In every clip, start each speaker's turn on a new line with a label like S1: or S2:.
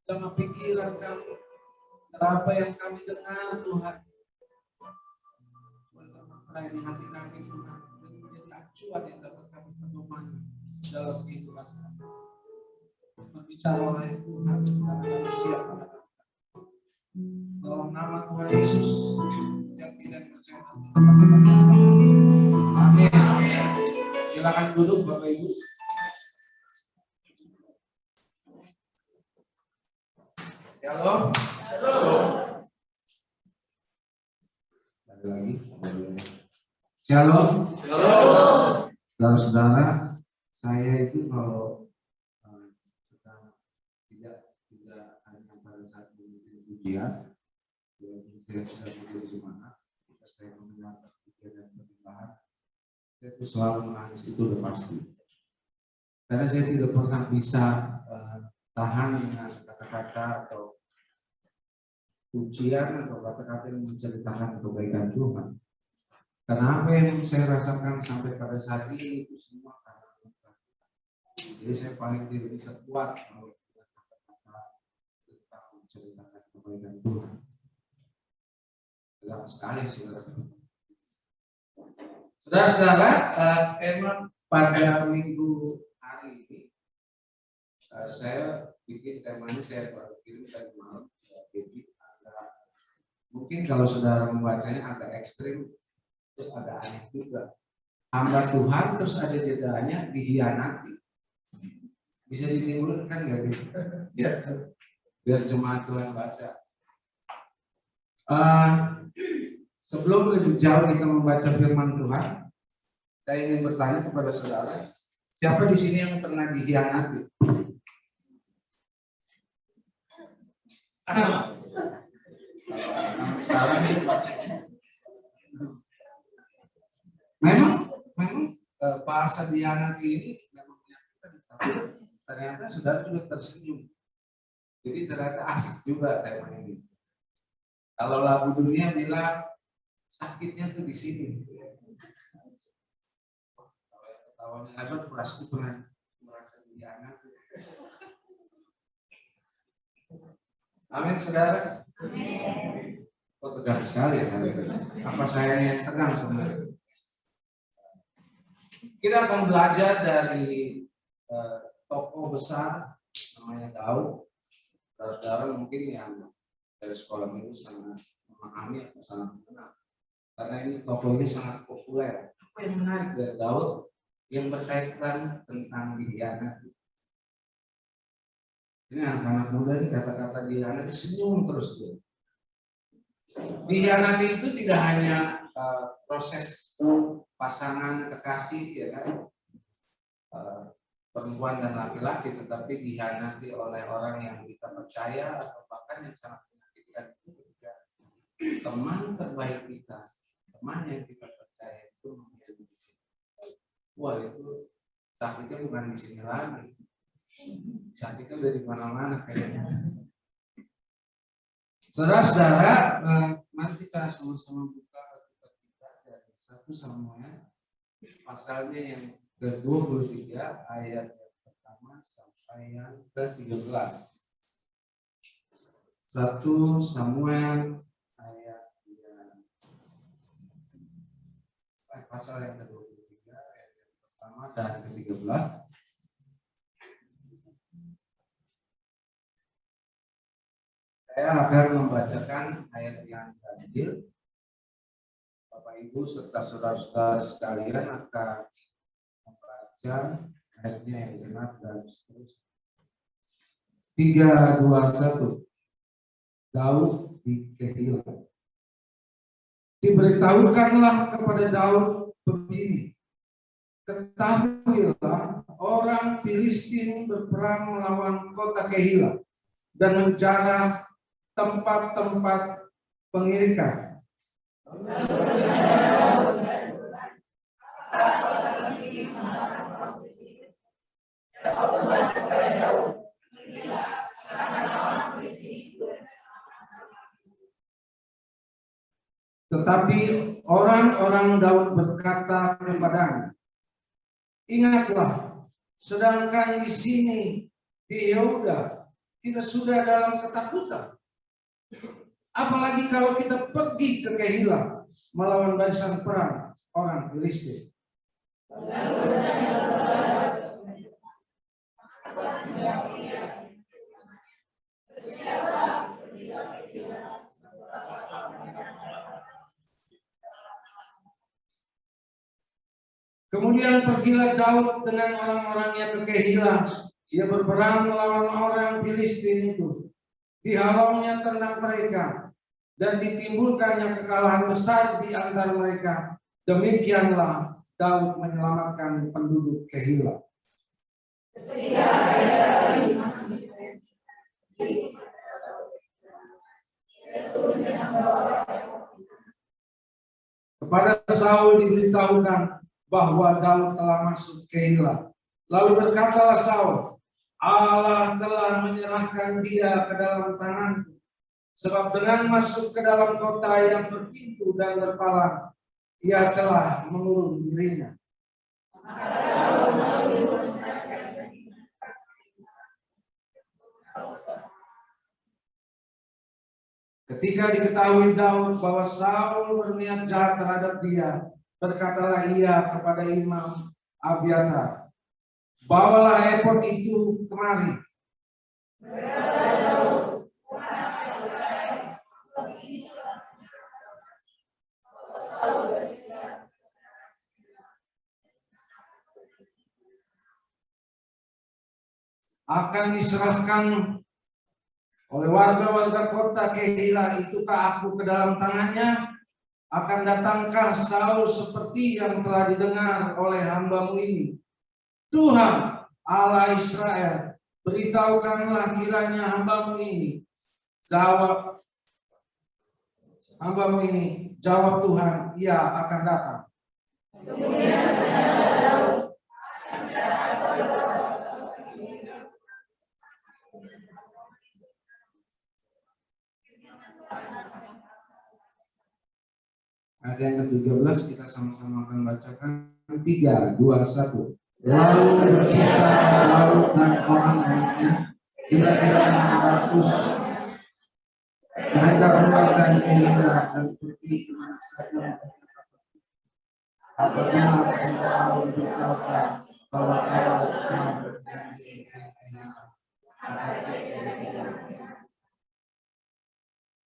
S1: Dalam pikiran kami, apa yang kami dengar Tuhan, ini hati kami Tuhan menjadi acuan yang dapat kami pedoman dalam kehidupan kami. Berbicara oleh Tuhan karena kami siap menghadapi. Dalam nama Tuhan Yesus yang tidak percaya amin. Silakan duduk Bapak Ibu. Halo. Ada lagi. Shalom. Saudara-saudara, saya itu kalau tidak hanya pada saat memimpin ujian, saya sudah memimpin semangat, ketika saya mendengar ujian dan pertimbangan, saya itu selalu menangis, itu udah pasti. Karena saya tidak pernah bisa tahan dengan kata-kata atau ujian atau kata-kata yang menceritakan kebaikan Tuhan. Karena apa yang saya rasakan sampai pada saat ini itu semua karena Tuhan. Jadi saya paling tidak bisa kuat kalau kata-kata tentang menceritakan kebaikan Tuhan. Berat sekali saudara-saudara. Tema pada minggu hari ini saya bikin temanya, saya baru kirim tadi malam. Jadi mungkin kalau saudara membacanya agak ekstrim, terus ada aneh juga. Hamba Tuhan terus ada jedanya dikhianati. Bisa ditimbulkan nggak gitu? Biar jemaat Tuhan baca. Sebelum lebih jauh kita membaca firman Tuhan, saya ingin bertanya kepada saudara, siapa di sini yang pernah dikhianati? Sekarang ini memang bahasa dikhianati ini memang menyakitkan, tapi ternyata saudara juga tersenyum. Jadi ternyata asik juga tema ini. Kalau lagu dunia bilang sakitnya tuh di sini. Kalau yang ketawanya lebar pasti pernah merasa dikhianati. Amin saudara. Amin. Oh tegang sekali ya. Apa saya yang tegang sebenarnya? Kita akan belajar dari tokoh besar namanya Daud. Saudara mungkin yang dari sekolah minggu sangat memahami atau sangat mengenal. Karena ini tokoh ini sangat populer. Apa yang menarik dari Daud yang berkaitan tentang dikhianati? Ini anak-anak muda ini kata-kata dikhianati senyum terus dia. Dikhianati itu tidak hanya proses pasangan kekasih ya kan, perempuan dan laki-laki, tetapi dikhianati oleh orang yang kita percaya atau bahkan yang sangat menyakitkan itu ketika teman terbaik kita, teman yang kita percaya itu mengkhianati. Wah itu sakitnya bukan di sini lagi, sakitnya udah di mana-mana kayaknya. Saudara-saudara, mari kita sama-sama buka kitab kita dari 1 Samuel pasalnya yang ke-23 ayat yang pertama sampai yang ke-13. 1 Samuel ayat yang pasal yang ke-23 ayat yang pertama dan ke-13. Saya akan membacakan ayat yang terakhir. Bapak Ibu serta saudara-saudara sekalian akan membaca ayatnya yang genap dan seterusnya. 3, 2, 1. Daud di Kehilah. Diberitahukanlah kepada Daud begini, ketahuilah orang Filistin berperang melawan kota Kehilah dan menjarah tempat-tempat pengirikan. Tetapi orang-orang Daud berkata kepadanya, ingatlah Sedangkan di sini di Yehuda kita sudah dalam ketakutan. Apalagi kalau kita pergi ke Kehila melawan barisan perang orang Filistin. Kemudian pergilah Daud dengan orang-orangnya ke Kehila. Ia berperang melawan orang Filistin itu. Dihalaunya ternak mereka dan ditimbulkannya kekalahan besar di antara mereka. Demikianlah Daud menyelamatkan penduduk Kehila. Kepada Saul diberitahukan bahwa Daud telah masuk Kehila. Lalu berkatalah Saul, Allah telah menyerahkan dia ke dalam tanganku. Sebab dengan masuk ke dalam kota yang berpintu dan berpalang, ia telah mengurung dirinya. Ketika diketahui Daud bahwa Saul berniat jahat terhadap dia, berkatalah ia kepada Imam Abiatar, bawalah efod itu kemari. Akan diserahkan oleh warga-warga kota Kehila itukah aku ke dalam tangannya? Akan datangkah Saul seperti yang telah didengar oleh hambamu ini? Tuhan Allah Israel, beritahukanlah kiranya hambamu ini. Jawab Tuhan, ia akan datang. Ayat yang ke-13 kita sama-sama akan bacakan. 3, 2, 1. Lalu berkisah Daud dan orang-orangnya kira-kira 600. Mereka keluar dari Kehila dan pergi ke mana saja. Apabila Saul berkata bahwa Daud telah berjanji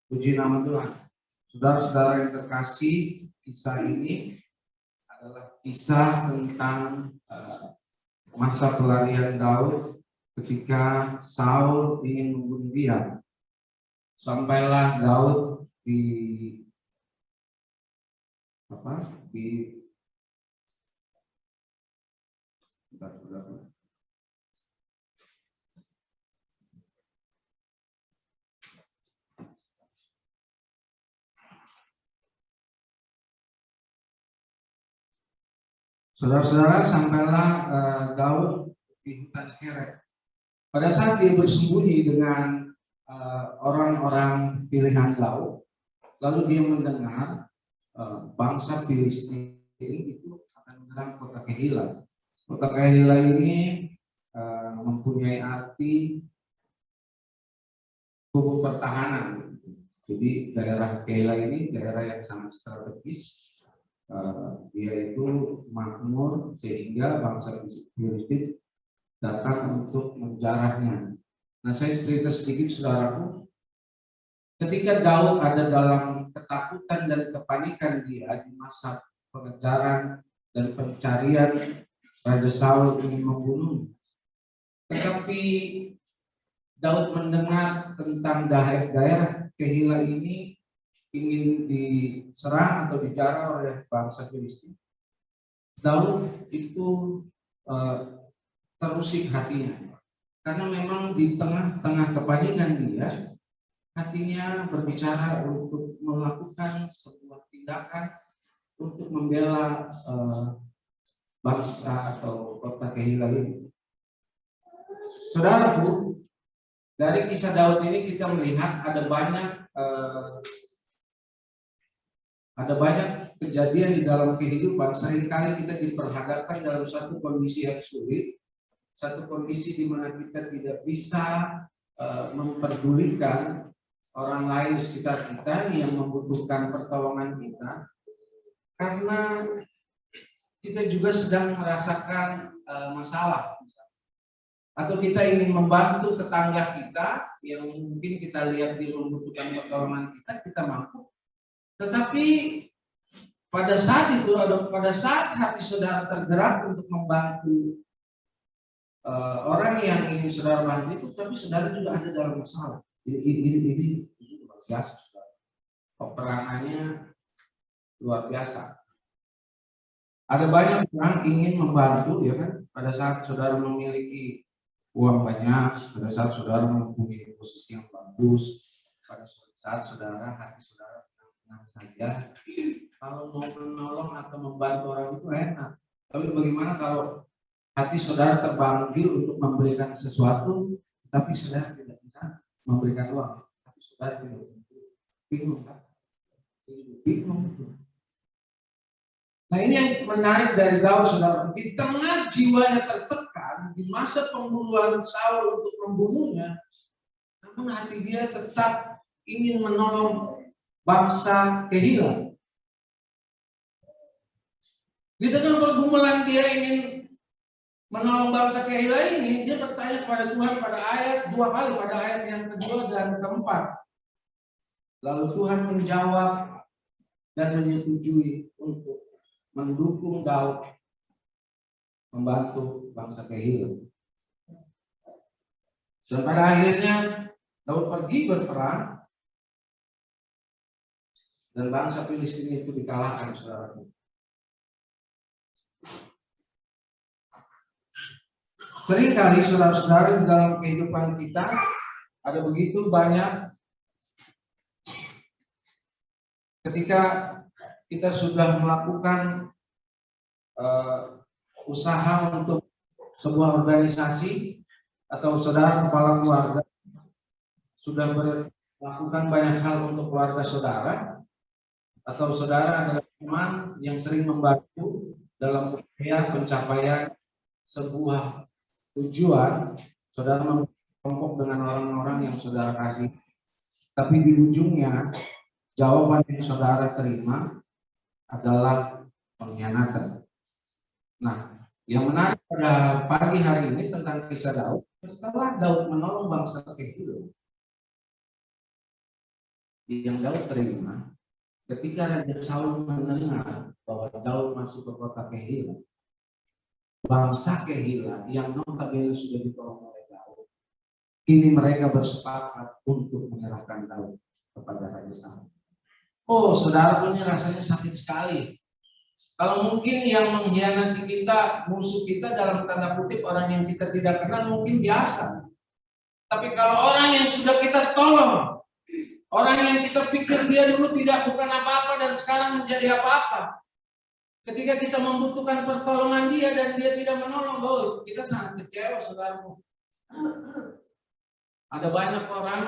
S1: puji nama Tuhan. Saudara-saudara yang terkasih, kisah ini adalah kisah tentang masa pelarian Daud ketika Saul ingin membunuh dia. Sampailah Daud di saudara-saudara, sampailah Daud di hutan Heret. Pada saat dia bersembunyi dengan orang-orang pilihan Daud, lalu dia mendengar bangsa Filistin itu akan menyerang kota Kehila. Kota Kehila ini mempunyai arti kubu pertahanan. Jadi daerah Kehila ini daerah yang sangat strategis. Dia itu makmur sehingga bangsa Filistin datang untuk menjarahnya. Nah, saya cerita sedikit saudaraku. Ketika Daud ada dalam ketakutan dan kepanikan dia di masa pengejaran dan pencarian Raja Saul ingin membunuh. Tetapi Daud mendengar tentang daerah Kehila ini ingin diserang atau dijarah oleh bangsa Filistin. Daud itu terusik hatinya. Karena memang di tengah-tengah kepanikan dia, hatinya berbicara untuk melakukan sebuah tindakan untuk membela bangsa atau kota Kehila ini. Saudaraku, dari kisah Daud ini kita melihat ada banyak kejadian di dalam kehidupan. Seringkali kita diperhadapkan dalam satu kondisi yang sulit, satu kondisi di mana kita tidak bisa memperdulikan orang lain di sekitar kita yang membutuhkan pertolongan kita, karena kita juga sedang merasakan masalah, atau kita ingin membantu tetangga kita yang mungkin kita lihat dia membutuhkan pertolongan kita mampu. Tetapi pada saat itu, pada saat hati saudara tergerak untuk membantu orang yang ingin saudara bantu itu, tapi saudara juga ada dalam masalah. Ini luar biasa, saudara. Peperangannya luar biasa. Ada banyak orang ingin membantu, ya kan? Pada saat saudara memiliki uang banyak, pada saat saudara mempunyai posisi yang bagus, pada saat saudara hati saudara tenang saja, kalau mau menolong atau membantu orang itu enak. Tapi bagaimana kalau hati saudara terpanggil untuk memberikan sesuatu, tapi saudara tidak bisa memberikan uang, tapi saudara tidak bingung, kan? Bingung itu. Nah, ini yang menarik dari Daud, saudara. Di tengah jiwanya tertekan, di masa pembunuhan Saul untuk membunuhnya, namun hati dia tetap ingin menolong bangsa Kehilah. Di tengah pergumulan dia ingin menolong bangsa Kehilah ini, dia bertanya kepada Tuhan pada dua kali, pada ayat yang kedua dan keempat. Lalu Tuhan menjawab dan menyetujui untuk mendukung Daud membantu bangsa Kehilah. Dan pada akhirnya Daud pergi berperang dan bangsa Filistin itu dikalahkan, saudara. Seringkali saudara-saudara di dalam kehidupan kita ada begitu banyak ketika kita sudah melakukan usaha untuk sebuah organisasi, atau saudara kepala keluarga sudah melakukan banyak hal untuk keluarga saudara, atau saudara adalah teman yang sering membantu dalam upaya pencapaian sebuah tujuan, saudara berkelompok dengan orang-orang yang saudara kasih, tapi di ujungnya jawaban yang saudara terima adalah pengkhianatan. Nah, yang menarik pada pagi hari ini tentang kisah Daud, setelah Daud menolong bangsa Kehilah, yang Daud terima ketika Raja Saul mendengar bahwa Daud masuk ke kota Kehilah, bangsa Kehilah yang notabene sudah ditolong oleh Daud, kini mereka bersepakat untuk menyerahkan Daud kepada Raja Saul. Oh, saudara punya rasanya sakit sekali. Kalau mungkin yang mengkhianati kita, musuh kita dalam tanda kutip, orang yang kita tidak kenal, mungkin biasa. Tapi kalau orang yang sudah kita tolong, orang yang kita pikir dia dulu bukan apa-apa dan sekarang menjadi apa-apa, ketika kita membutuhkan pertolongan dia dan dia tidak menolong, kita sangat kecewa, saudaraku. Ada banyak orang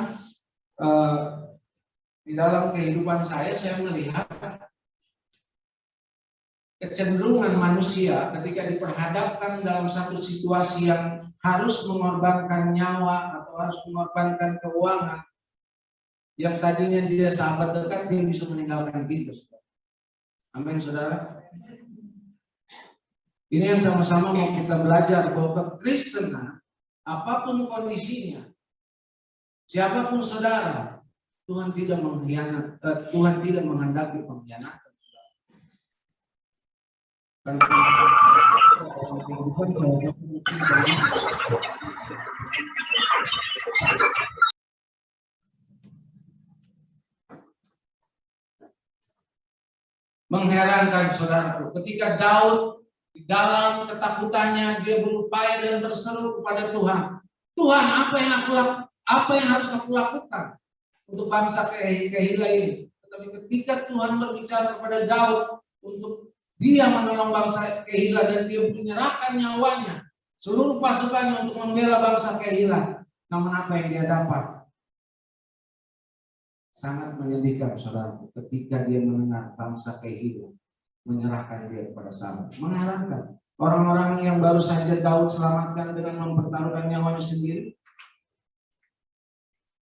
S1: di dalam kehidupan saya melihat kecenderungan manusia ketika diperhadapkan dalam satu situasi yang harus mengorbankan nyawa atau harus mengorbankan keuangan, yang tadinya dia sahabat dekat, dia bisa meninggalkan kita. Amin, saudara. Ini yang sama-sama mau kita belajar, bahwa kekristenan apapun kondisinya, siapapun saudara, Tuhan tidak Tuhan tidak menghendaki pengkhianatan. Mengherankan, saudaraku, ketika Daud di dalam ketakutannya dia berupaya dan berseru kepada Tuhan, Tuhan, apa yang harus aku lakukan untuk bangsa Kehilah ini? Tetapi ketika Tuhan berbicara kepada Daud untuk dia menolong bangsa Kehilah dan dia menyerahkan nyawanya, seluruh pasukannya untuk membela bangsa Kehilah, namun apa yang dia dapat? Sangat menyedihkan, saudara, ketika dia mendengar bangsa Kehilah menyerahkan dia kepada Saul. Mengherankan. Orang-orang yang baru saja Daud selamatkan dengan mempertaruhkan nyawanya sendiri,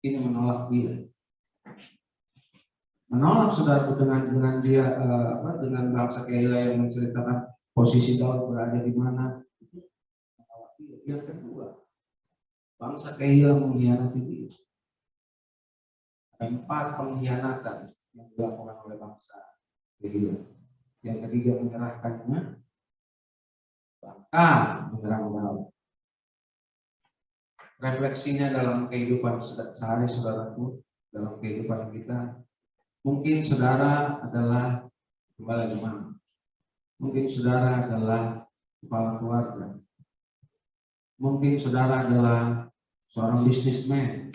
S1: ini menolak dia. Menolak saudaraku dengan dia dengan bangsa Keila yang menceritakan posisi Daud berada di mana. Menolak dia. Yang kedua, bangsa Keila mengkhianati dia. Ada 4 pengkhianatan yang dilakukan oleh bangsa Keila. Yang ketiga menyerahkannya, bahkan menyerang Daud. Refleksinya dalam kehidupan sehari saudaraku, dalam kehidupan kita, mungkin saudara adalah gembala jemaat, mungkin saudara adalah kepala keluarga, mungkin saudara adalah seorang bisnismen,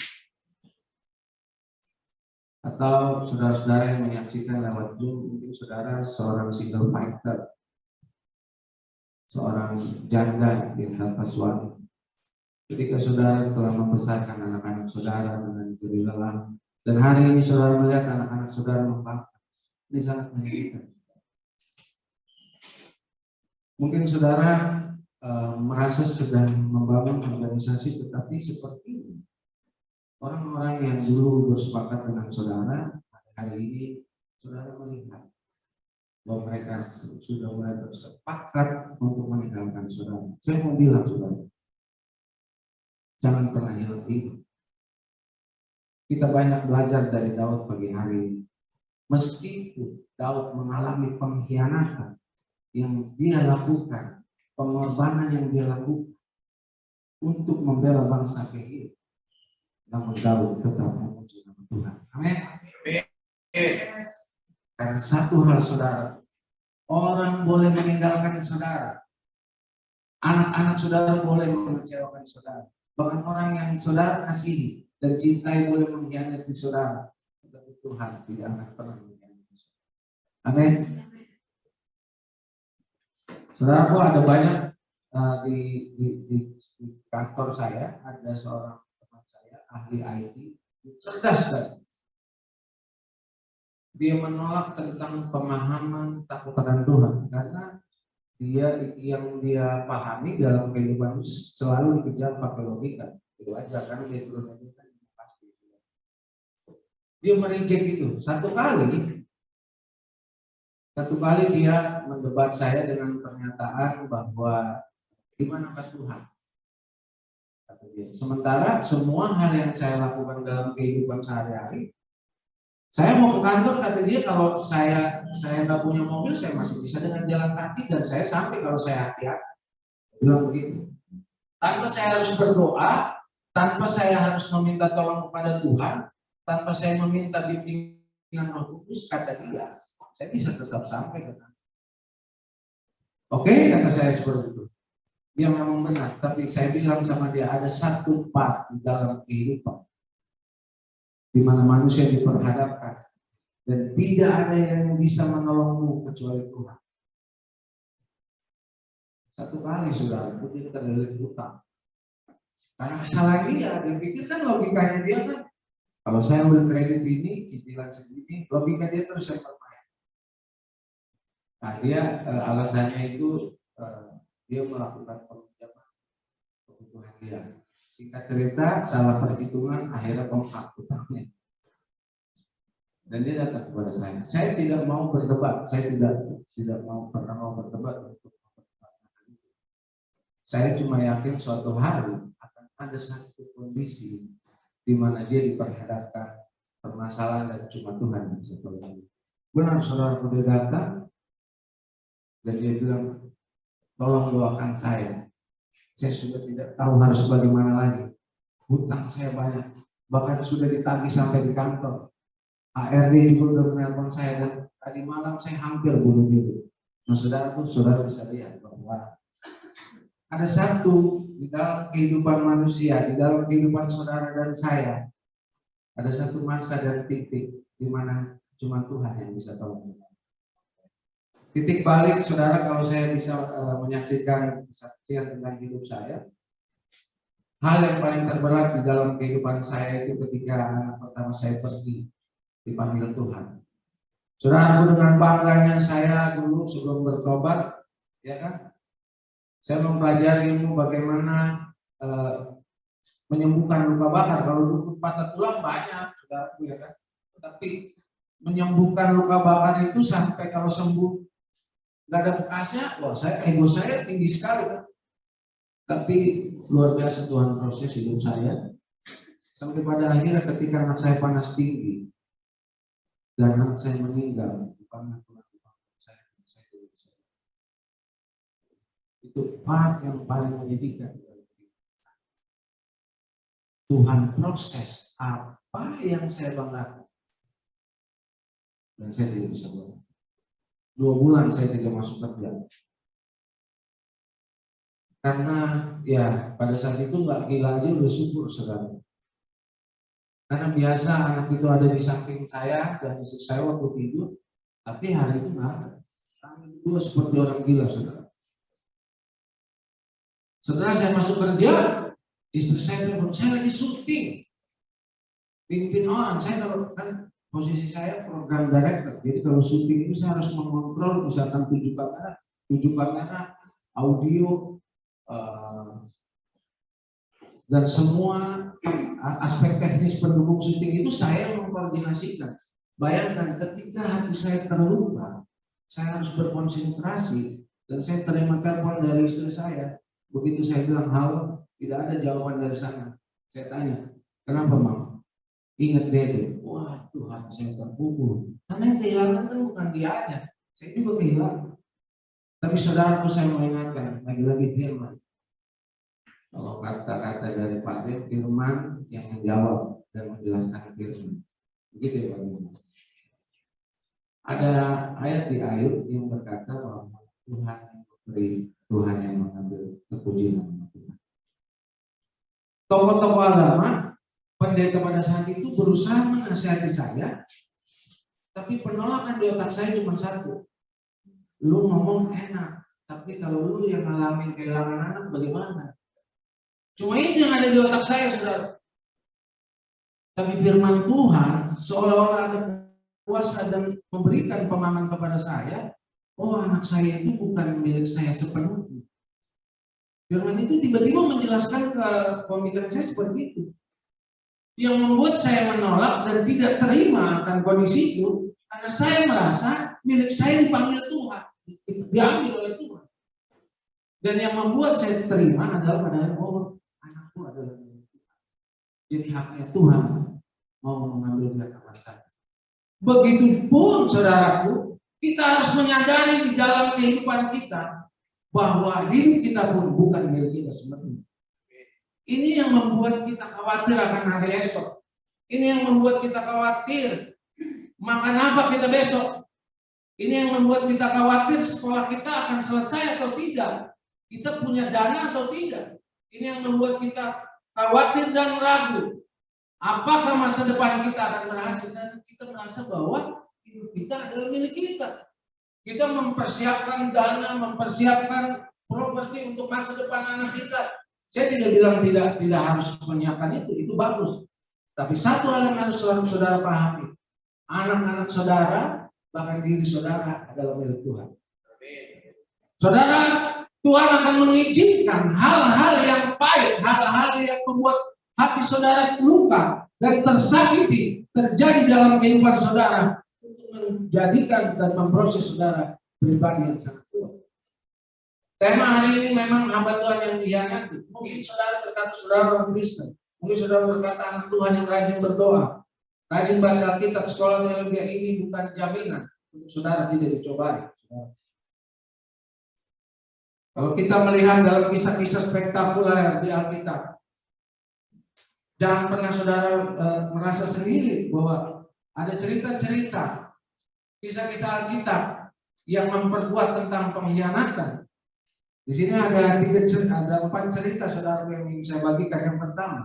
S1: atau saudara-saudara yang menyaksikan lewat Zoom, mungkin saudara seorang single fighter, seorang janda yang tanpa suami. Ketika saudara telah membesarkan anak-anak saudara dengan jerih lelah, dan hari ini saudara melihat anak-anak saudara membangkang, ini sangat menyedihkan. Mungkin saudara merasa sedang membangun organisasi, tetapi seperti ini. Orang-orang yang dulu bersepakat dengan saudara, hari ini saudara melihat bahwa mereka sudah mulai bersepakat untuk meninggalkan saudara. Saya mau bilang saudara, jangan pernah hilang itu. Kita banyak belajar dari Daud pagi hari ini. Meskipun Daud mengalami pengkhianatan yang dia lakukan, pengorbanan yang dia lakukan untuk membela bangsa Keila, namun Daud tetap memuji nama Tuhan. Amin. Karena satu hal saudara, orang boleh meninggalkan saudara, anak-anak saudara boleh mengecewakan saudara, bahkan orang yang saudara kasihi dan cintai boleh mengkhianati saudara, tetapi Tuhan tidak akan pernah mengkhianati saudara. Amin. Saudaraku, ada banyak di kantor saya, ada seorang teman saya ahli IT, cerdas sekali. Dia menolak tentang pemahaman takut akan Tuhan karena yang dia pahami dalam kehidupan selalu dikejar pakai logika. Itu aja karena dia turun logika pasti. Dia mereject itu. Satu kali dia mendebat saya dengan pernyataan bahwa di manakah Tuhan? Kata dia. Sementara semua hal yang saya lakukan dalam kehidupan sehari-hari, saya mau ke kantor, kata dia, kalau saya nggak punya mobil, saya masih bisa dengan jalan kaki dan saya sampai kalau saya hati-hati. Bilang begitu. Tanpa saya harus berdoa, tanpa saya harus meminta tolong kepada Tuhan, tanpa saya meminta bimbingan Roh Kudus, kata dia, saya bisa tetap sampai ke kantor. Oke, kata saya seperti itu. Dia memang benar, tapi saya bilang sama dia, ada satu part di dalam kehidupan di mana manusia diperhadapkan dan tidak ada yang bisa menolongmu kecuali Tuhan. Satu kali saudara, dia terlilit hutang. Karena kesalahan dia pikir kan logikanya dia kan, kalau saya udah kredit ini, cicilan segini, logika dia terus yang bermain. Nah dia alasannya itu dia melakukan peminjaman kebutuhan dia. Singkat cerita, salah perhitungan, akhirnya bengkak hutangnya. Dan dia datang kepada saya. Saya tidak mau berdebat. Saya tidak pernah mau berdebat untuk memperdebatkan itu. Saya cuma yakin suatu hari akan ada satu kondisi di mana dia diperhadapkan permasalahan dan cuma Tuhan yang bisa tolong. Benar saudara, dia datang dan dia bilang, tolong doakan saya. Saya sudah tidak tahu harus bagaimana lagi. Hutang saya banyak, bahkan sudah ditagih sampai di kantor. HRD juga sudah menelpon saya dan tadi malam saya hampir bunuh diri. Nah saudara bisa lihat bahwa ada satu di dalam kehidupan manusia, di dalam kehidupan saudara dan saya, ada satu masa dan titik di mana cuma Tuhan yang bisa tolong. Titik balik saudara, kalau saya bisa menyaksikan kesaksian tentang hidup saya, hal yang paling terberat di dalam kehidupan saya itu ketika anak pertama saya pergi dipanggil Tuhan. Saudara, dengan bangganya saya dulu sebelum bertobat, ya kan, Saya mempelajari ilmu bagaimana menyembuhkan luka bakar. Kalau luka patah tulang banyak, saudaraku ya kan. Tapi menyembuhkan luka bakar itu sampai kalau sembuh nggak ada bekasnya, wah ego saya tinggi sekali kan. Tapi luar biasa Tuhan proses hidup saya sampai pada akhirnya ketika anak saya panas tinggi dan anak saya meninggal, bukan saya itu part yang paling menyedihkan. Tuhan proses apa yang saya banggakan dan saya tidak bisa bangga. 2 bulan saya tidak masuk kerja karena ya pada saat itu nggak gila aja udah syukur saudara. Karena biasa anak itu ada di samping saya dan istri saya waktu tidur, tapi hari itu nggak ada. Kami berdua seperti orang gila saudara. Setelah saya masuk kerja, istri saya bilang, saya lagi syuting, pimpin orang. Saya kalau kan posisi saya program director, jadi kalau syuting itu saya harus mengontrol misalkan 7 kamera, audio, dan semua aspek teknis pendukung syuting itu saya yang mengkoordinasikan. Bayangkan ketika hati saya terluka, saya harus berkonsentrasi dan saya terima telepon dari istri saya. Begitu saya bilang halo, tidak ada jawaban dari sana. Saya tanya, kenapa Mam? Ingat Dede. Wah Tuhan, saya terpukul. Karena yang kehilangan kan bukan dia aja, saya juga kehilangan. Tapi saudaraku saya mau ingatkan, lagi-lagi firman. Kalau kata-kata dari Pak Dev, firman yang menjawab dan menjelaskan firman. Begitu ya Pak Dev. Ada ayat di Ayub yang berkata bahwa Tuhan yang memberi, Tuhan yang mengambil, terpuji nama Tuhan. Tokoh-tokoh agama, pendeta pada saat itu berusaha menasihati saya, tapi penolakan di otak saya cuma satu. Lu ngomong enak, tapi kalau lu yang ngalamin kehilangan anak bagaimana? Cuma itu yang ada di otak saya, saudara. Tapi firman Tuhan seolah-olah ada kuasa dan memberikan pemahaman kepada saya, oh anak saya itu bukan milik saya sepenuhnya. Firman itu tiba-tiba menjelaskan ke pemikiran saya seperti itu. Yang membuat saya menolak dan tidak terima akan kondisi itu, karena saya merasa milik saya dipanggil Tuhan, diambil oleh Tuhan. Dan yang membuat saya terima adalah pada anakku adalah milik Tuhan. Jadi haknya Tuhan mau mengambil dia kapan saja. Begitupun saudaraku, kita harus menyadari di dalam kehidupan kita bahwa hidup kita pun bukan milik kita sebenarnya. Ini yang membuat kita khawatir akan hari esok. Ini yang membuat kita khawatir makan apa kita besok. Ini yang membuat kita khawatir sekolah kita akan selesai atau tidak. Kita punya dana atau tidak. Ini yang membuat kita khawatir dan ragu. Apakah masa depan kita akan berhasil? Dan kita merasa bahwa hidup kita adalah milik kita. Kita mempersiapkan dana, mempersiapkan properti untuk masa depan anak kita. Saya tidak bilang tidak harus menyiapkan itu bagus. Tapi satu hal yang harus selalu saudara pahami, anak-anak saudara, bahkan diri saudara adalah milik Tuhan. Saudara, Tuhan akan mengizinkan hal-hal yang pahit, hal-hal yang membuat hati saudara terluka dan tersakiti terjadi dalam kehidupan saudara untuk menjadikan dan memproses saudara pribadi yang sangat kuat. Tema hari ini memang hamba Tuhan yang dihianati. Mungkin saudara berkata saudara orang Kristen, mungkin saudara berkata anak Tuhan yang rajin berdoa, rajin baca Alkitab, sekolah teologi ini bukan jaminan untuk saudara tidak dicobai. Kalau kita melihat dalam kisah-kisah spektakuler di Alkitab, jangan pernah saudara merasa sendiri bahwa ada cerita-cerita, kisah-kisah Alkitab yang memperkuat tentang pengkhianatan. Di sini ada 4 cerita saudara yang ingin saya bagikan. Yang pertama,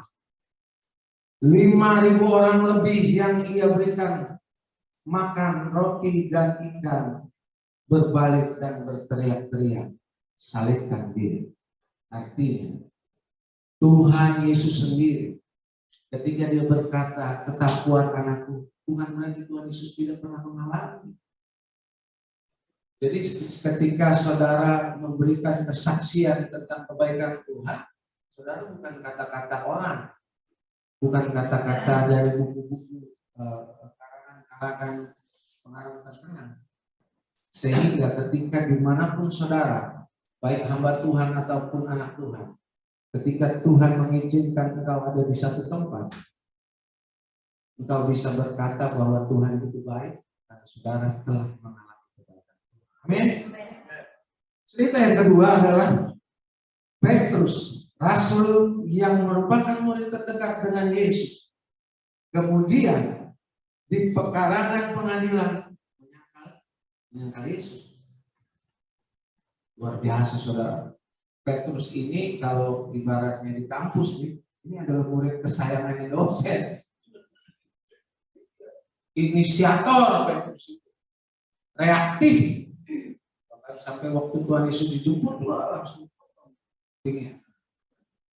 S1: 5.000 orang lebih yang ia berikan makan roti dan ikan berbalik dan berteriak-teriak, salibkan dia. Artinya Tuhan Yesus sendiri ketika dia berkata tetap kuat anakku, bukan berarti Tuhan Yesus tidak pernah mengalami. Jadi ketika saudara memberikan kesaksian tentang kebaikan Tuhan, saudara bukan kata-kata orang, bukan kata-kata dari buku-buku karangan pengarang terkenal. Sehingga ketika dimanapun saudara, baik hamba Tuhan ataupun anak Tuhan, ketika Tuhan mengizinkan engkau ada di satu tempat, engkau bisa berkata bahwa Tuhan itu baik dan saudara telah mengalami kebaikan. Amin. Cerita yang kedua adalah Petrus, rasul yang merupakan murid terdekat dengan Yesus. Kemudian di pekarangan pengadilan menyangkal Yesus. Luar biasa saudara. Petrus ini kalau ibaratnya di kampus nih, ini adalah murid kesayangannya dosen. Inisiator Petrus itu. Reaktif. Bahkan sampai waktu Tuhan Yesus dijemput, langsung tinggi.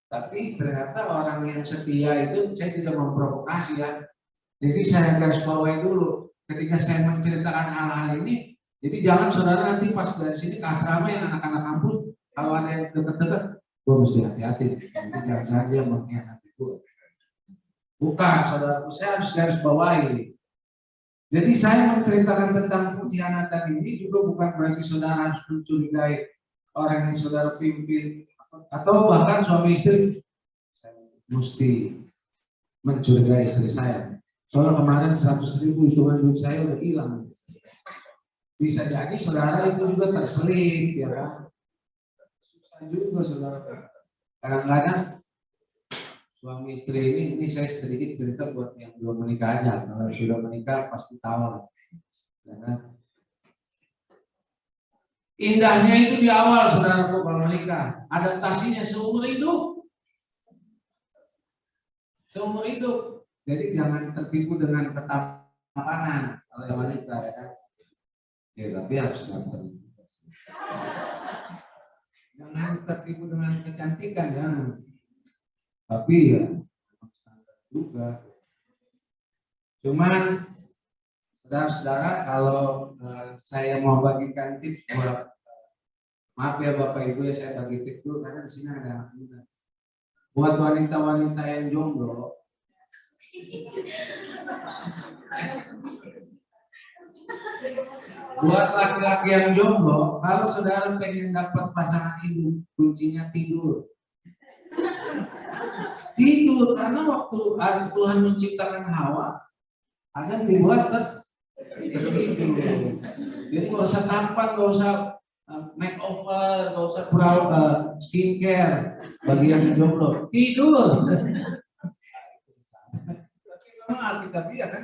S1: Tapi ternyata orang yang setia itu, saya tidak memprovokasi ya. Jadi saya garis bawahi dulu. Ketika saya menceritakan hal-hal ini, jadi jangan saudara nanti pas dari sini ke asrama yang anak-anak kampus, kalau ada yang dekat-dekat, gue mesti hati-hati. Nanti jangan dia mengkhianati gue. Bukan, saudara, saya harus garis bawahi. Jadi saya menceritakan tentang pengkhianatan ini juga bukan berarti saudara harus mencurigai orang yang saudara pimpin atau bahkan suami istri. Saya mesti mencurigai istri saya. Soalnya kemarin 100.000 hitungan duit saya udah hilang. Bisa jadi saudara itu juga terselip, ya kan? Susah juga saudara. Kadang-kadang suami istri ini saya sedikit cerita buat yang belum menikah aja. Kalau sudah menikah pasti tahu. Ya kan? Indahnya itu di awal saudara kalau menikah. Adaptasinya seumur hidup. Seumur hidup. Jadi jangan tertipu dengan ketampanan oleh wanita, ya kan? Ya, tapi harus tertipu. Jangan tertipu dengan kecantikan, ya. Tapi ya standar juga. Cuman saudara-saudara, kalau saya mau bagikan tips buat, maaf ya Bapak Ibu ya, saya bagi tips dulu karena di sini ada anak muda. Buat wanita-wanita yang jomblo, buat laki-laki yang jomblo, kalau saudara pengen dapat pasangan hidup, kuncinya tidur. Tidur, karena waktu Tuhan menciptakan Hawa, Adam dibuat tidur. Jadi nggak usah tampan, nggak usah makeover, nggak usah skincare. Bagi yang jomblo, tidur. Tapi memang Alkitabiah kan.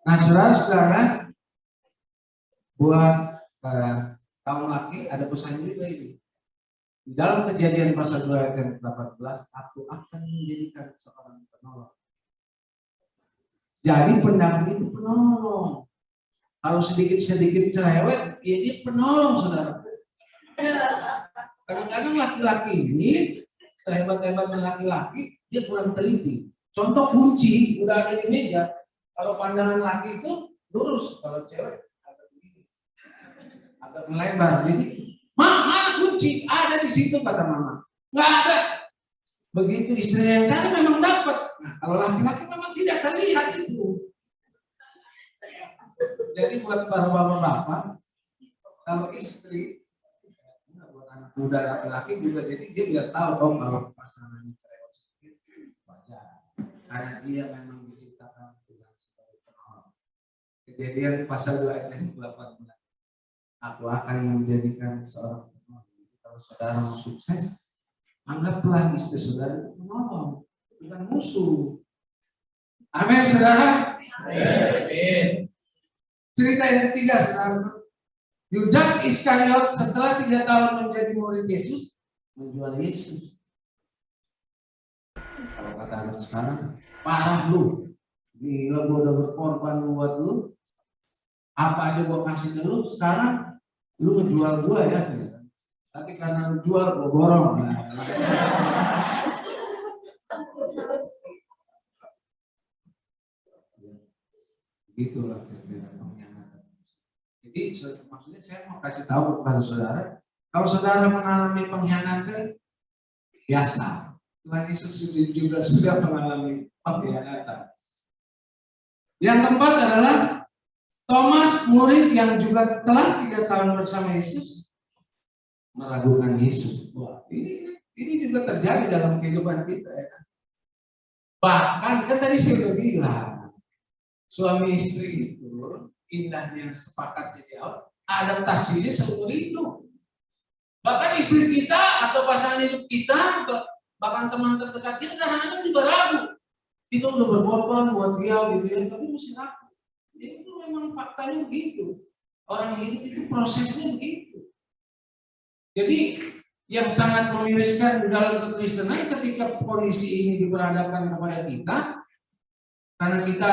S1: Nah, saudara-saudara, buat kaum laki ada pesan juga ini. Di dalam Kejadian pasal 2 ayat 18, aku akan menjadikan seorang penolong. Jadi pendamping itu penolong. Kalau sedikit-sedikit cerewet, ya dia penolong, saudara. Kadang-kadang laki-laki ini, sehebat-hebatnya laki-laki, dia kurang teliti. Contoh kunci, udah ada di meja. Kalau pandangan laki itu lurus, kalau cewek agak begini, agak melebar. Jadi, mana kunci? Ada di situ kata mama. Nggak ada. Begitu istrinya yang cari memang dapat. Nah, kalau laki-laki memang tidak terlihat itu. Jadi buat para bapak-bapak, kalau istri, buat anak muda laki-laki juga, jadi dia biar tahu dong kalau pasangannya cerewet sedikit, wajar. Karena dia memang diciptakan dengan sebagai penolong. Kejadian pasal 2 ayat 18. Aku akan menjadikan seorang penolong. Kalau saudara mau sukses, anggaplah istri saudara itu penolong, bukan musuh. Amin, saudara. Amin. Cerita yang ketiga, saudara. Yudas Iskariot setelah 3 tahun menjadi murid Yesus, menjual Yesus. Kalau kata anak sekarang, parah lu. Gila, gua udah berkorban buat lu. Apa aja gua kasih ke lu, sekarang lu ngejual gua ya. Tapi karena lu jual, gua borong. Itulah kira-kira pengkhianatan. Jadi maksudnya saya mau kasih tahu kepada saudara, kalau saudara mengalami pengkhianatan, biasa. Tuhan Yesus juga sudah mengalami pengkhianatan. Yang keempat adalah Thomas, murid yang juga telah 3 tahun bersama Yesus, meragukan Yesus. Wah, ini juga terjadi dalam kehidupan kita, ya kan? Bahkan kan tadi saya sudah bilang, suami istri itu indahnya sepakat di awal, adaptasinya seumur itu. Bahkan istri kita atau pasangan hidup kita, bahkan teman terdekat kita kadang-kadang juga ragu. Kita udah berkorban buat dia gitu ya, tapi masih ragu. Itu memang faktanya begitu. Orang hidup itu prosesnya begitu. Jadi yang sangat memiriskan dalam kekristenan ketika kondisi ini diperhadapkan kepada kita, karena kita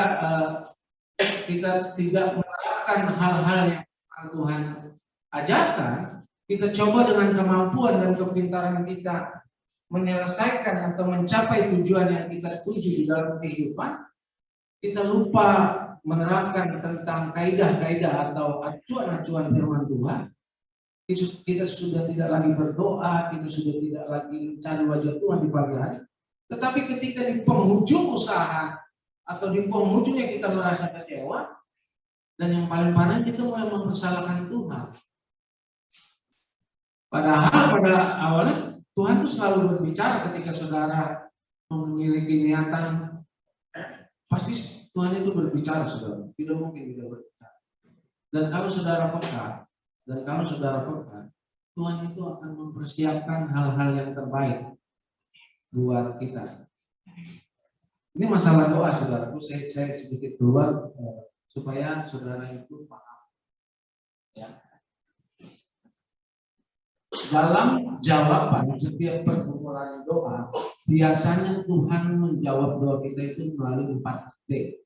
S1: tidak menerapkan hal-hal yang Tuhan ajarkan, kita coba dengan kemampuan dan kepintaran kita menyelesaikan atau mencapai tujuan yang kita tuju di dalam kehidupan, kita lupa menerapkan tentang kaidah-kaidah atau acuan-acuan firman Tuhan. Kita sudah tidak lagi berdoa, kita sudah tidak lagi mencari wajah Tuhan di pagi hari. Tetapi ketika di penghujung usaha atau di penghujungnya kita merasa kecewa, dan yang paling parah kita mulai mempersalahkan Tuhan. Padahal pada awalnya Tuhan itu selalu berbicara ketika saudara memiliki niatan, pasti Tuhan itu berbicara, saudara. Tidak mungkin tidak berbicara. Dan kalau saudara peka, Tuhan itu akan mempersiapkan hal-hal yang terbaik buat kita. Ini masalah doa, saudara. Saya sedikit keluar supaya saudara itu paham. Ya. Dalam jawaban setiap pergumulan doa, biasanya Tuhan menjawab doa kita itu melalui 4 D.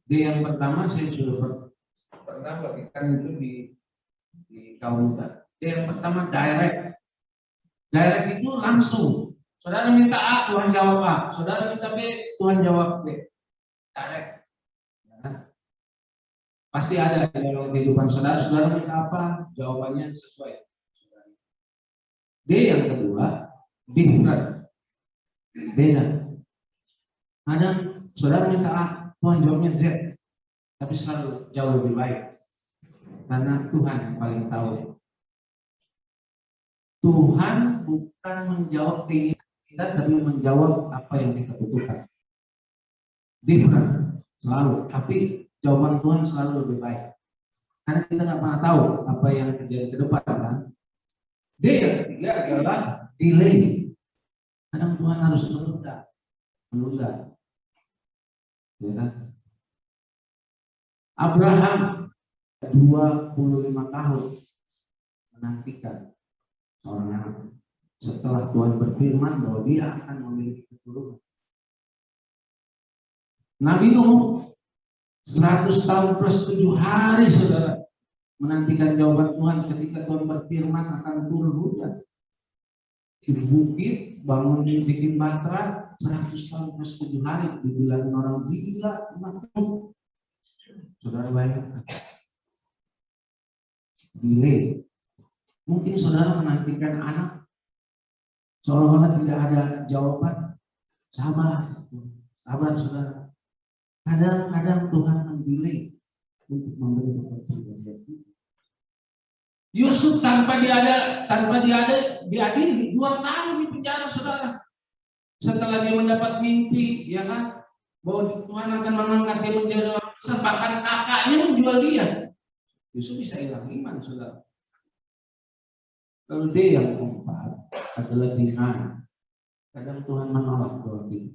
S1: D yang pertama saya sudah pernah bagikan itu di kaum muda. D yang pertama direct. Direct itu langsung. Saudara minta A, Tuhan jawab A. Saudara minta B, Tuhan jawab B. Direct. Pasti ada dalam kehidupan saudara. Saudara minta apa, jawabannya sesuai. D yang kedua, different. Beda. Kadang saudara minta A, Tuhan jawabnya Z. Tapi selalu jauh lebih baik. Karena Tuhan yang paling tahu. Tuhan bukan menjawab keinginan kita, tapi menjawab apa yang kita butuhkan. Different. Selalu. Tapi jawaban Tuhan selalu lebih baik. Karena kita nggak pernah tahu apa yang terjadi ke depan, kan? D yang ketiga adalah delay. Kadang Tuhan harus menunda. Ya kan? Abraham 25 tahun menantikan seorang anak. Setelah Tuhan berfirman bahwa dia akan memiliki keturunan. Nabi Nuh 100 tahun plus 7 hari, saudara, menantikan jawaban Tuhan ketika Tuhan berfirman akan turun hujan. Di bukit, bangun bikin batra, 100 tahun plus 7 hari, dibilangin orang gila, makhluk. Saudara bayangkan. Delay. Mungkin saudara menantikan anak, seolah-olah tidak ada jawaban. Sabar saudara. Kadang-kadang Tuhan mendelay untuk membentuk pribadi. Yusuf tanpa diadili 2 tahun di penjara, saudara. Setelah dia mendapat mimpi, ya kan, bahwa Tuhan akan mengangkat dia menjadi orang besar, bahkan kakaknya menjual dia. Yusuf bisa hilang iman, saudara. Lalu D yang keempat adalah denial. Kadang Tuhan menolak doa kita.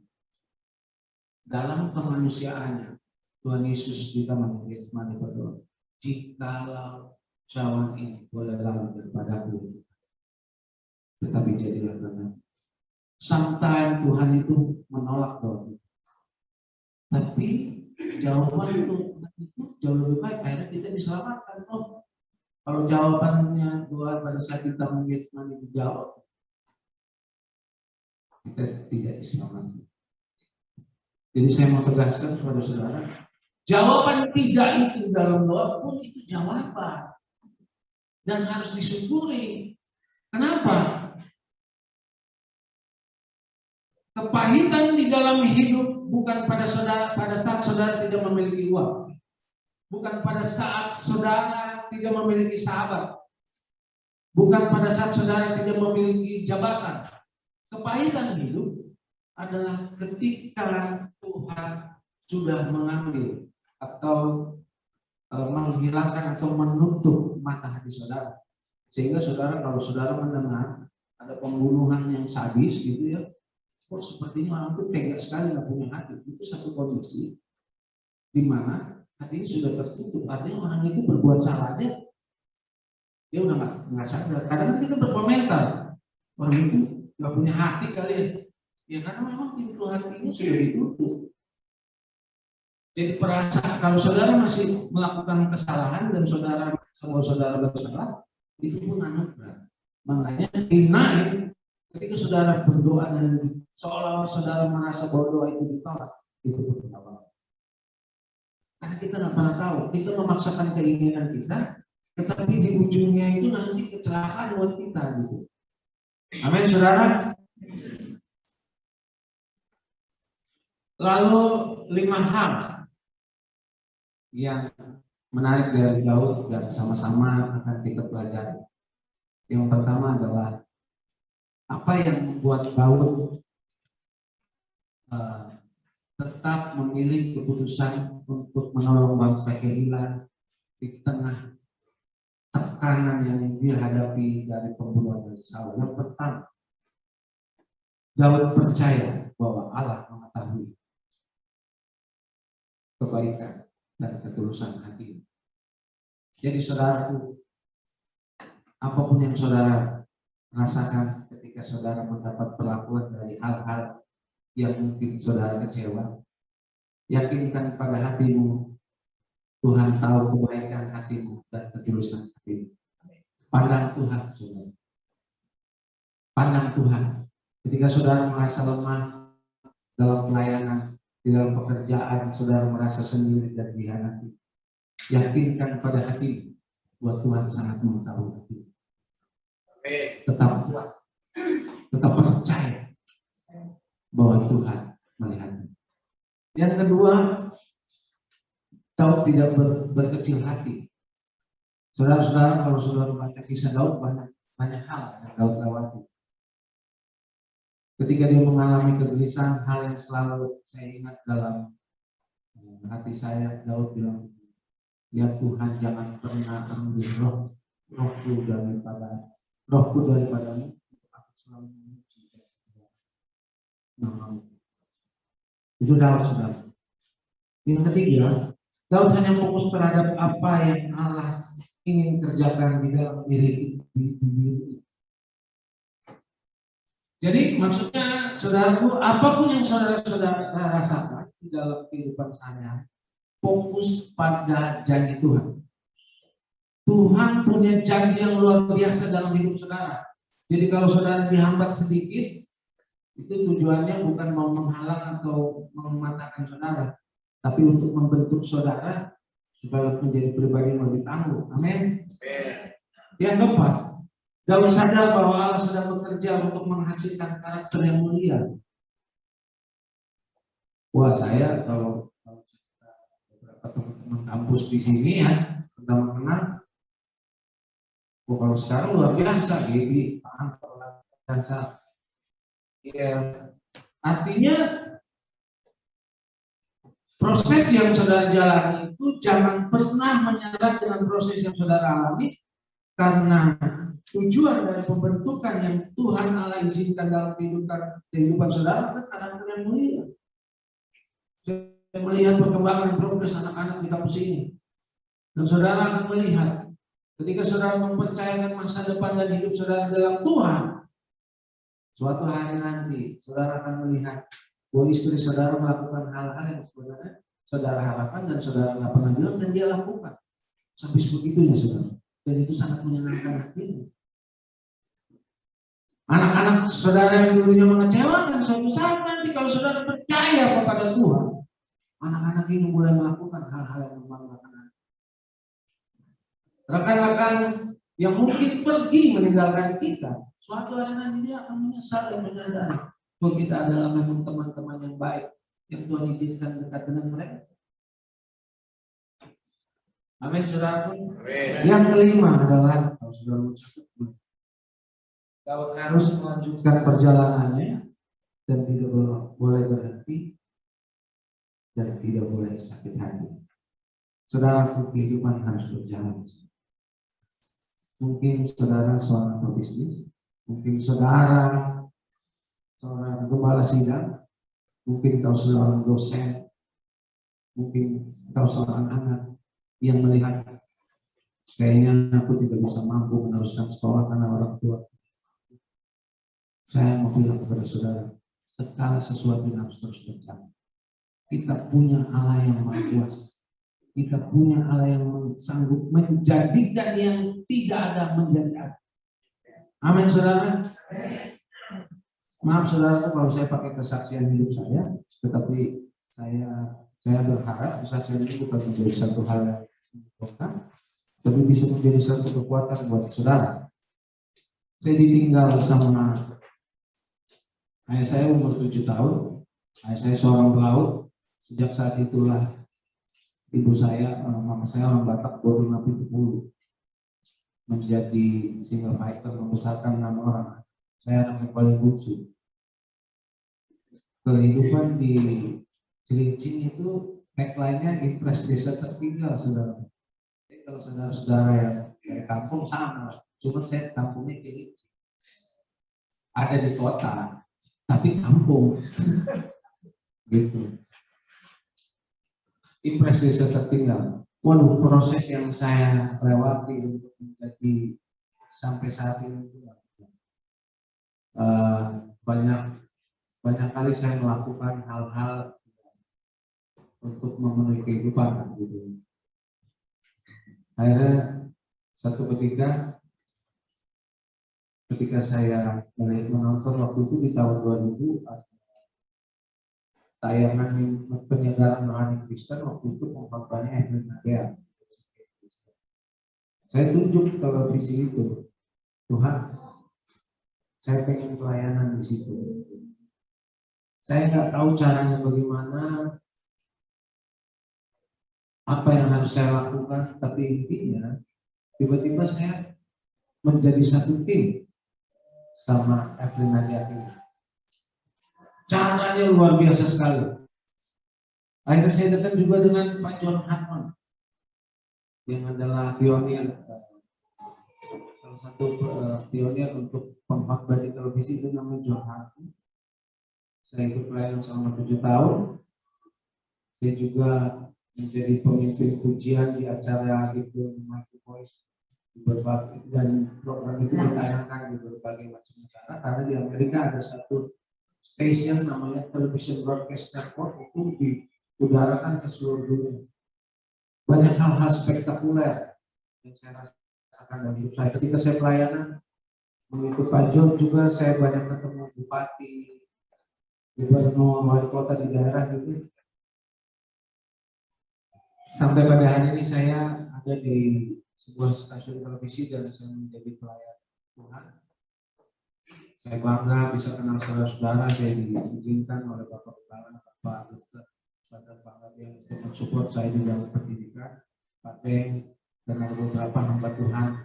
S1: Dalam kemanusiaannya, Tuhan Yesus juga mengingatkan berdoa, jikalau cawan ini boleh lalu daripadaku, tetapi jadilah kehendak. Sometimes Tuhan itu menolak doa, tapi jawaban itu jauh lebih baik. Akhirnya kita diselamatkan. Kalau jawabannya doa pada saat kita mengingatkan dijawab, kita tidak diselamatkan. Jadi saya mau tegaskan kepada saudara, Jawaban tidak itu dalam doa pun itu jawaban. Dan harus disyukuri. Kenapa? Kepahitan di dalam hidup bukan pada saat saudara tidak memiliki uang. Bukan pada saat saudara tidak memiliki sahabat. Bukan pada saat saudara tidak memiliki jabatan. Kepahitan hidup adalah ketika Tuhan sudah mengambil atau menghilangkan atau menutup mata hati saudara. Sehingga saudara, kalau saudara mendengar ada pembunuhan yang sadis gitu ya, kok sepertinya orang itu tega sekali nggak punya hati. Itu satu kondisi di mana hatinya sudah tertutup. Artinya orang itu berbuat salah aja, dia udah nggak sadar. Kadang kita berkomentar orang itu nggak punya hati kali ya. Ya karena memang pintu hatinya sudah ditutup. Jadi perasaan kalau saudara masih melakukan kesalahan dan saudara bersalah, itu pun anugerah. Makanya dinaik ketika saudara berdoa dan seolah-olah saudara merasa bahwa doa itu ditolak, itu pun tidak apa-apa. Karena kita nggak pernah tahu, kita memaksakan keinginan kita, tetapi di ujungnya itu nanti kecelakaan buat kita gitu. Amin, saudara. Lalu 5 hal yang menarik dari Daud dan sama-sama akan kita pelajari. Yang pertama adalah apa yang membuat Daud tetap memilih keputusan untuk menolong bangsa Keila di tengah tekanan yang dihadapi dari pembunuhan dari Saul. Yang pertama, Daud percaya bahwa Allah mengetahui kebaikan dan ketulusan hati. Jadi saudaraku, apapun yang saudara rasakan ketika saudara mendapat perlakuan dari hal-hal yang mungkin saudara kecewa, yakinkan pada hatimu, Tuhan tahu kebaikan hatimu dan ketulusan hatimu. Pandang Tuhan, saudara. Pandang Tuhan. Ketika saudara merasa lemah dalam pelayanan, di dalam pekerjaan, saudara merasa sendiri dan dihadapi, yakinkan pada hatimu bahwa Tuhan sangat mengetahui hatimu. Tetap kuat, tetap percaya bahwa Tuhan melihatmu. Yang kedua, Daud tidak berkecil hati. Saudara-saudara, kalau saudara membaca kisah Daud, banyak hal yang Daud lewati. Ketika dia mengalami kegelisahan, hal yang selalu saya ingat dalam hati saya, Daud bilang, ya Tuhan, jangan pernah ambil rohku daripadamu, aku selalu memuji namamu. Itu Daud, saudara. Yang ketiga, Daud hanya fokus terhadap apa yang Allah ingin kerjakan di dalam diri. Jadi maksudnya, saudaraku, apapun yang saudara rasakan di dalam kehidupan saya, fokus pada janji Tuhan. Tuhan punya janji yang luar biasa dalam hidup saudara. Jadi kalau saudara dihambat sedikit, itu tujuannya bukan mau menghalang atau mematahkan saudara, tapi untuk membentuk saudara supaya menjadi pribadi yang lebih tangguh. Amin. Yang keempat, Daud sadar bahwa Allah sedang bekerja untuk menghasilkan karakter yang mulia. Wah, saya kalau beberapa teman-teman kampus di sini ya, pertama-tama, kalau sekarang luar biasa, Gaby, biasa. Ya, artinya proses yang saudara jalani itu jangan pernah menyerah dengan proses yang saudara alami, karena tujuan dari pembentukan yang Tuhan Allah izinkan dalam kehidupan saudara kan karakter yang mulia. Saya melihat perkembangan progres anak-anak di kampus ini, dan saudara akan melihat ketika saudara mempercayakan masa depan dan hidup saudara dalam Tuhan, suatu hari nanti saudara akan melihat bahwa istri saudara melakukan hal-hal yang sebenarnya saudara harapkan dan saudara nggak pernah bilang, dan dia lakukan sampai sebegitunya, saudara. Dan itu sangat menyenangkan hatimu. Anak-anak saudara yang dulunya mengecewakan, suatu saat nanti kalau saudara percaya kepada Tuhan, Anak-anak ini mulai melakukan hal-hal yang membanggakan. Rekan-rekan yang mungkin pergi meninggalkan kita, suatu hari nanti dia akan menyesal dan menyadari bahwa kita adalah memang teman-teman yang baik yang Tuhan izinkan dekat dengan mereka. Amin, saudaraku. Yang kelima adalah kalau saudara Daud harus melanjutkan perjalanannya dan tidak boleh berhenti dan tidak boleh sakit hati. Saudaraku, kehidupan harus berjalan. Mungkin saudara seorang pebisnis, mungkin saudara seorang gembala sidang, mungkin kau seorang dosen, mungkin kau seorang anak yang melihat kayaknya aku tidak bisa mampu meneruskan sekolah karena orang tua. Saya mau bilang kepada saudara, segala sesuatu yang harus terus berjalan. Kita punya Allah yang Maha Kuasa. Kita punya Allah yang sanggup menjadikan yang tidak ada menjadi ada. Amin, saudara. Maaf saudara kalau saya pakai kesaksian hidup saya, tetapi saya berharap kesaksian ini bukan menjadi satu hal yang menguntungkan, tapi bisa menjadi satu kekuatan buat saudara. Saya ditinggal sama ayah saya umur 7 tahun. Ayah saya seorang pelaut. Sejak saat itulah ibu saya, mama saya orang Batak, baru napi 10 menjadi single fighter, membesarkan 6 orang. Saya anak yang paling lucu. Kehidupan di Cilincing itu tagline-nya impress desa tertinggal, saudara. Jadi kalau saudara-saudara yang dari kampung sama, cuma saya kampungnya Cilincing. Ada di kota, tapi kampung. Gitu. Impress desa tertinggal. Waduh, proses yang saya lewati untuk menjadi sampai saat ini banyak kali saya melakukan hal-hal untuk memenuhi kehidupan gitu. Akhirnya satu ketika saya mulai menonton waktu itu di tahun 2000 tayangan penyegaran rohani Kristen, waktu itu pengkhotbahnya Evelyn Nadia. Saya tunjuk televisi itu, Tuhan, saya pengen pelayanan di situ. Saya nggak tahu caranya bagaimana, apa yang harus saya lakukan, tapi intinya tiba-tiba saya menjadi satu tim sama Evelyn Nadia ini. Caranya luar biasa sekali. Akhirnya saya datang juga dengan Pak John Hartman yang adalah pionir, salah satu pionir untuk pengkhotbah di televisi itu namanya John Hartman. Saya ikut pelayanan selama 7 tahun. Saya juga menjadi pemimpin pujian di acara itu Mighty Voice di berbagai, dan program itu ditayangkan di berbagai macam negara karena di Amerika ada satu station namanya Television Broadcast Network, itu diudarakan ke seluruh dunia. Banyak hal-hal spektakuler yang saya rasakan dalam hidup saya. Ketika saya pelayanan mengikut Pak John juga, saya banyak ketemu bupati, gubernur, wali kota di daerah gitu. Sampai pada hari ini saya ada di sebuah stasiun televisi dan saya menjadi pelayan Tuhan. Saya bangga bisa kenal saudara-saudara. Saya diizinkan oleh Bapak Kepala, Pak Dokter, Bapak yang untuk mensupport saya di dalam pendidikan, Pak Beng, dan ada beberapa hamba Tuhan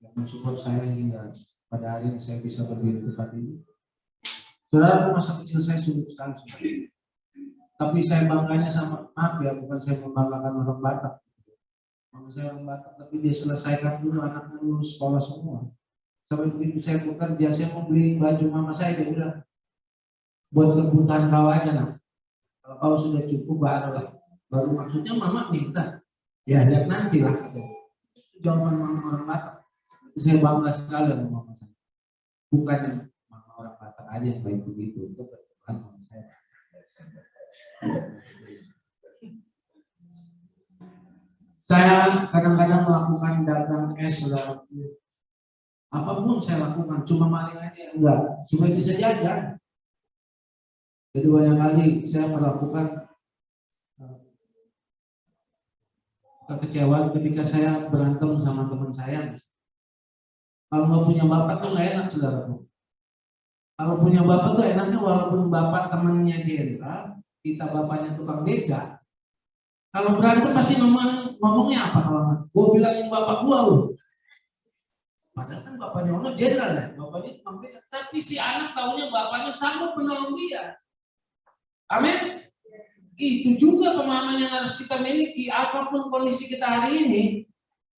S1: yang mensupport saya hingga pada hari ini saya bisa berdiri tempat ini. Saudara, masa kecil saya sulit sekali, saudara. Tapi saya bangganya sama, maaf ya, bukan saya membanggakan orang Batak. Mama saya orang Batak, tapi dia selesaikan dulu anaknya lulus sekolah semua. Sampai begitu saya bekerja, saya mau beli baju mama saya, dia bilang, buat kebutuhan kau aja nak. Kalau kau sudah cukup baru maksudnya mama minta. Ya lihat nanti lah. Itu jawaban mama orang Batak. Itu saya bangga sekali sama mama saya. Bukan mama orang Batak aja yang baik begitu. Itu kebetulan mama saya. Saya kadang-kadang melakukan dagang es, apapun saya lakukan, cuma maling aja enggak, cuma bisa jajan. Jadi banyak kali saya melakukan
S2: kekecewaan ketika saya berantem sama teman saya. Kalau nggak punya bapak tuh nggak enak, saudaraku. Kalau punya bapak tuh enaknya walaupun bapak temannya jenderal, kita bapaknya tukang beca. Kalau berantem pasti ngomongnya apa kalau gue bilangin bapak gua loh. Padahal kan bapaknya orang jenderal ya, bapaknya tukang beca. Tapi si anak tahunya bapaknya sanggup menolong dia. Amin. Itu juga pemahaman yang harus kita miliki. Apapun kondisi kita hari ini,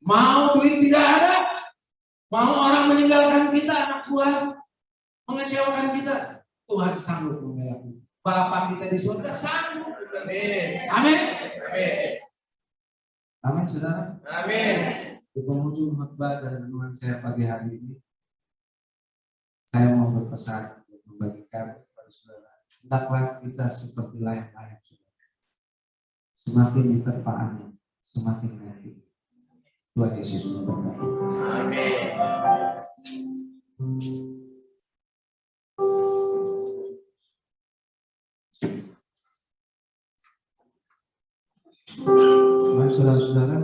S2: mau duit tidak ada, mau orang meninggalkan kita, anak buah mengecewakan kita, Tuhan sanggup membela kita. Bapak kita di surga sanggup. Amin. Amin. Amin. Amin, saudara. Amin. Di penghujung khotbah dan renungan saya pagi hari ini, saya mau berpesan untuk membagikan kepada saudara. Hendaklah kita seperti layang-layang, saudara. Semakin diterpa angin, semakin happy. Tuhan Yesus memberkati. Amin. Mari saudara-saudara,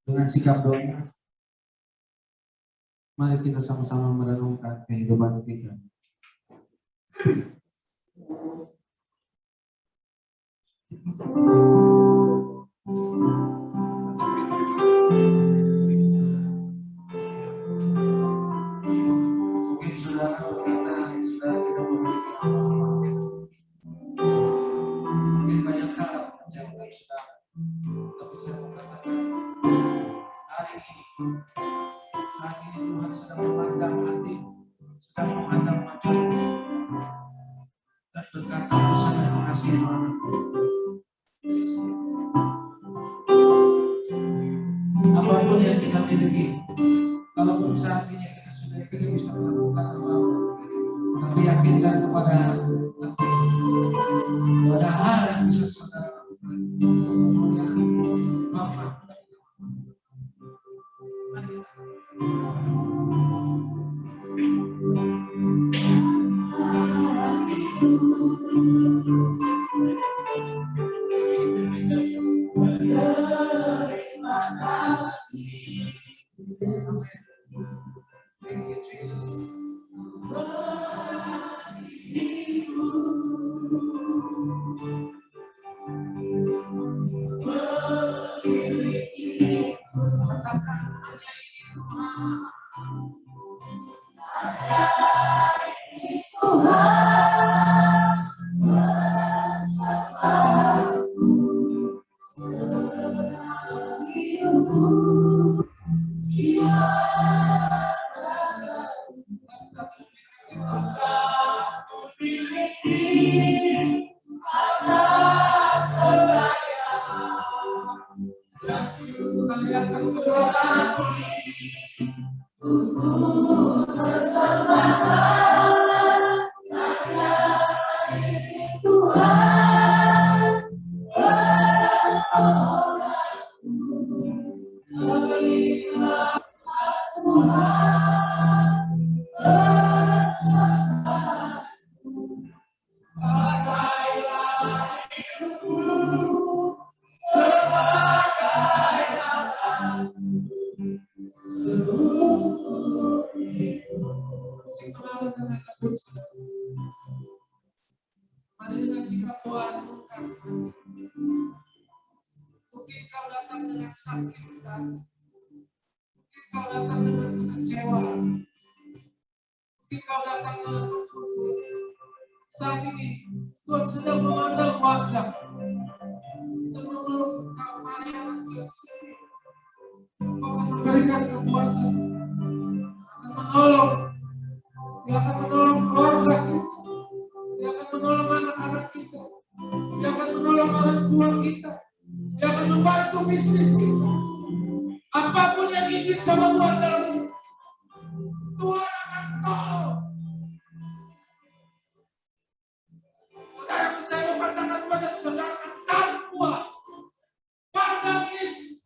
S2: dengan sikap doa, mari kita sama-sama merenungkan kehidupan kita. Mungkin saudara kita tidak memiliki apa-apa. Mungkin banyak hal yang menjauhkan saudara. Tapi saya mau katakan, hari ini, saat ini Tuhan sedang memandang hati, sedang memandang wajahmu, dan berkata, aku sangat mengasihi anakku. Apapun yang kita miliki, kalaupun saat ini kita sudah tidak bisa melakukan apa-apa, tapi yakinkan kepada hati, ada hal yang bisa saudara lakukan. Kemudian Bapak, mari kita. Thank you, Jesus. Mari dengan sikap Tuhan bukan. Mungkin kau datang dengan sakit hati. Mungkin kau datang dengan kekecewaan. Mungkin kau datang dengan terpuruk. Saat ini Tuhan sedang memandang wajah dan memeluk kau, mari anak Yesus. Kau akan memberikan kekuatan, akan menolong. Dia akan menolong keluarga kita. Dia akan menolong anak-anak kita. Dia akan menolong orang tua kita. Dia akan membantu bisnis kita. Apapun yang iblis coba buat dalam hidup, Tuhan akan tolong. Saudara, saya mengatakan kepada saudara, akan kuat. Pandang Yesus.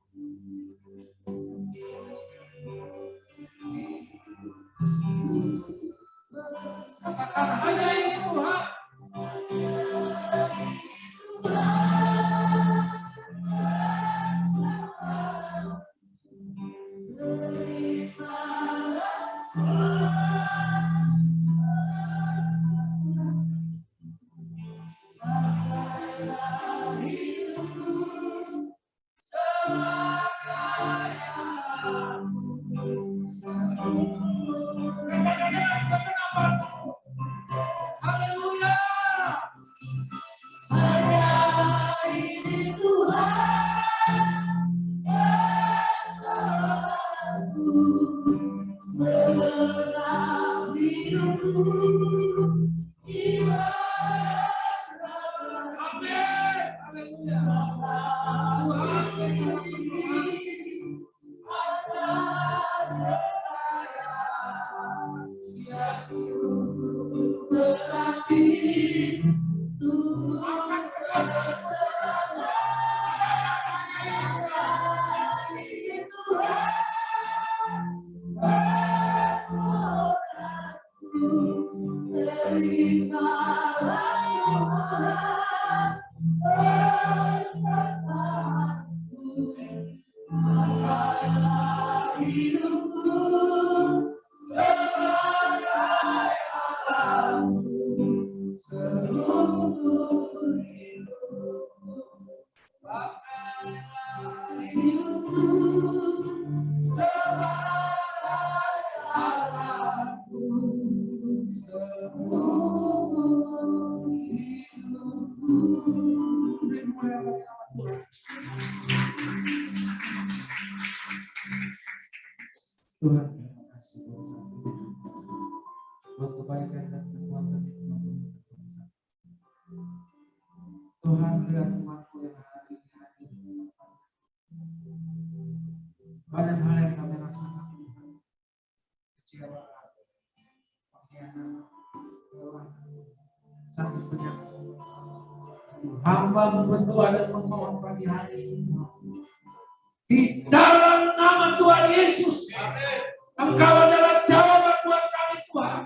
S2: Katakan hanya ini Tuhan. Tuhan, terima kasih buat kebaikan dan kekuatan Tuhan, lihat umatmu yang hari ini hadir. Banyak hal yang kami rasakan, Tuhan. Kecewaan, pengkhianatan, kelelahan, sakit penyakit. Hamba berdoa dan memohon pagi hari ini. Di dalam nama Tuhan Yesus, Engkau adalah jawaban buat kami, Tuhan.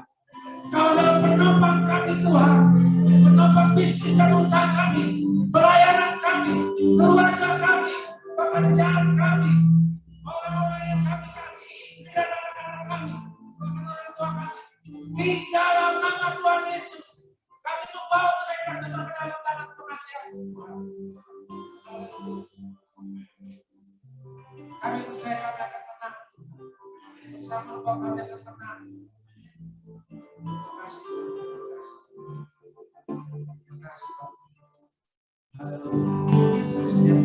S2: Engkau adalah penopang kami, Tuhan. Penopang bisnis dan usaha kami, pelayanan kami, keluarga kami, pekerjaan kami, orang-orang yang kami kasih, istri dan anak-anak kami, orang tua kami. Di dalam nama Tuhan Yesus, kami membawa mereka sebagai dalam tangan penasihat Tuhan. Kami percaya kami akan menang. Bersama Engkau kami akan menang. Terima kasih. Terima kasih. Haleluya. Setiap